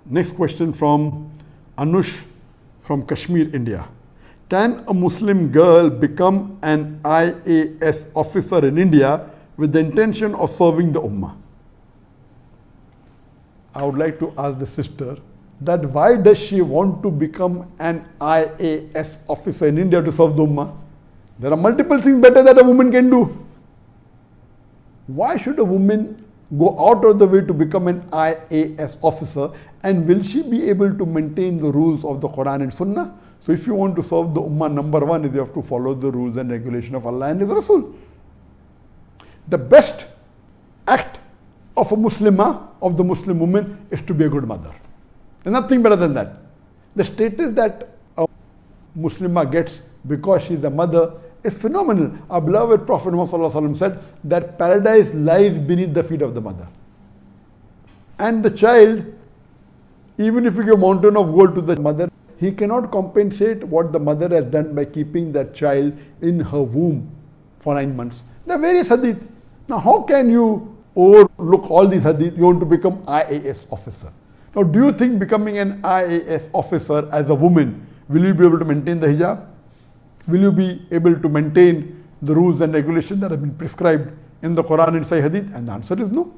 Next question from Anush from Kashmir, India. Can a Muslim girl become an IAS officer in India with the intention of serving the Ummah? I would like to ask the sister that why does she want to become an IAS officer in India to serve the Ummah? There are multiple things better that a woman can do. Why should a woman go out of the way to become an IAS officer, and will she be able to maintain the rules of the Quran and Sunnah? So if you want to serve the Ummah, number one is you have to follow the rules and regulation of Allah and His Rasul. The best act of a Muslimah, of the Muslim woman, is to be a good mother. There's nothing better than that. The status that a Muslimah gets because she is a mother is phenomenal. Our beloved Prophet Muhammad said that paradise lies beneath the feet of the mother. And the child, even if you give a mountain of gold to the mother, he cannot compensate what the mother has done by keeping that child in her womb for 9 months. There are various hadith. Now how can you overlook all these hadith? You want to become IAS officer. Now do you think becoming an IAS officer as a woman, will you be able to maintain the hijab? Will you be able to maintain the rules and regulations that have been prescribed in the Quran and Sahih Hadith? And the answer is no.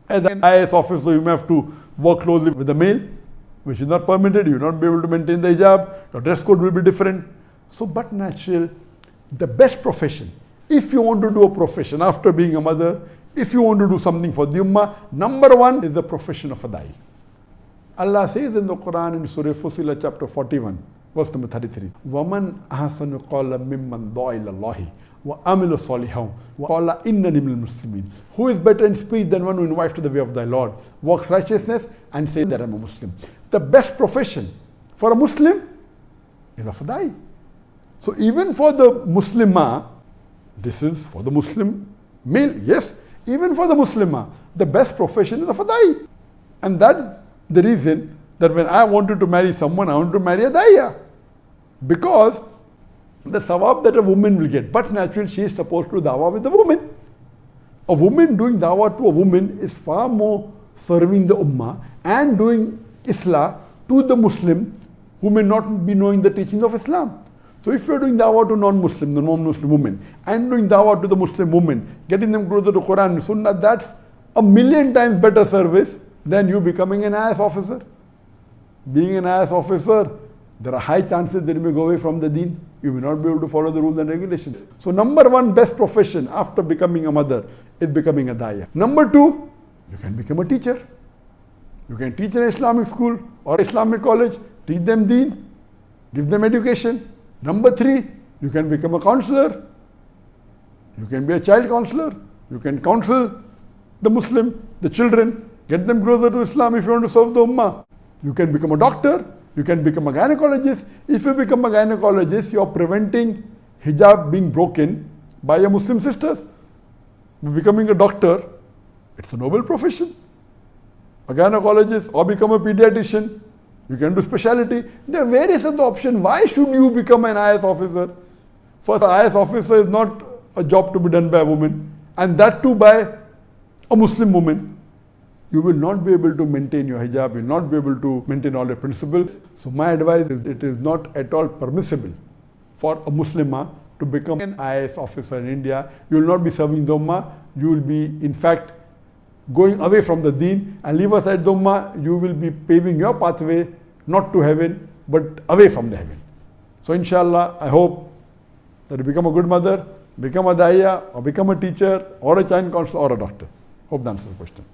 As an IAS officer, you may have to work closely with the male, which is not permitted. You will not be able to maintain the hijab. Your dress code will be different. So, but natural, the best profession, if you want to do a profession after being a mother, if you want to do something for the Ummah, number one is the profession of a da'i. Allah says in the Quran in Surah Fussilat chapter 41, verse number 33, وَمَنْ أَحْسَنُ قَالَ مِمَّنْ دَعَى إِلَى اللَّهِ وَعَمِلَ صَالِحًا وَقَالَ إِنَّنِي مِنَ الْمُسْلِمِينَ. Who is better in speech than one who invites to the way of thy Lord, works righteousness, and says that I am a Muslim? The best profession for a Muslim is of a da'i. So even for the Muslimah, this is for the Muslim male, yes. Even for the Muslimah, the best profession is of a da'i. And that's the reason that when I wanted to marry someone, I wanted to marry a da'iya. Because the sawab that a woman will get. But naturally, she is supposed to do dawah with the woman. A woman doing dawah to a woman is far more serving the ummah and doing islah to the Muslim who may not be knowing the teachings of Islam. So if you are doing dawah to non-Muslim, the non-Muslim woman, and doing dawah to the Muslim woman, getting them closer to Quran and Sunnah, that's 1,000,000 times better service than you becoming an IAS officer. Being an IAS officer, there are high chances that you may go away from the deen. You may not be able to follow the rules and regulations. So number one best profession after becoming a mother is becoming a da'iyah. Number two, you can become a teacher. You can teach in an Islamic school or Islamic college, teach them deen, give them education. Number three, you can become a counselor. You can be a child counselor. You can counsel the Muslim, the children, get them closer to Islam if you want to serve the ummah. You can become a doctor. You can become a gynecologist. If you become a gynecologist, you are preventing hijab being broken by your Muslim sisters. Becoming a doctor, it's a noble profession. A gynecologist or become a pediatrician. You can do specialty. There are various other options. Why should you become an IAS officer? First, an IAS officer is not a job to be done by a woman, and that too by a Muslim woman. You will not be able to maintain your hijab, you will not be able to maintain all your principles. So my advice is it is not at all permissible for a Muslimah to become an IAS officer in India. You will not be serving the ummah. You will be in fact going away from the deen, and leave aside the ummah. You will be paving your pathway not to heaven but away from the heaven. So inshallah, I hope that you become a good mother, become a da'iya, or become a teacher, or a child counselor, or a doctor. Hope that answers the question.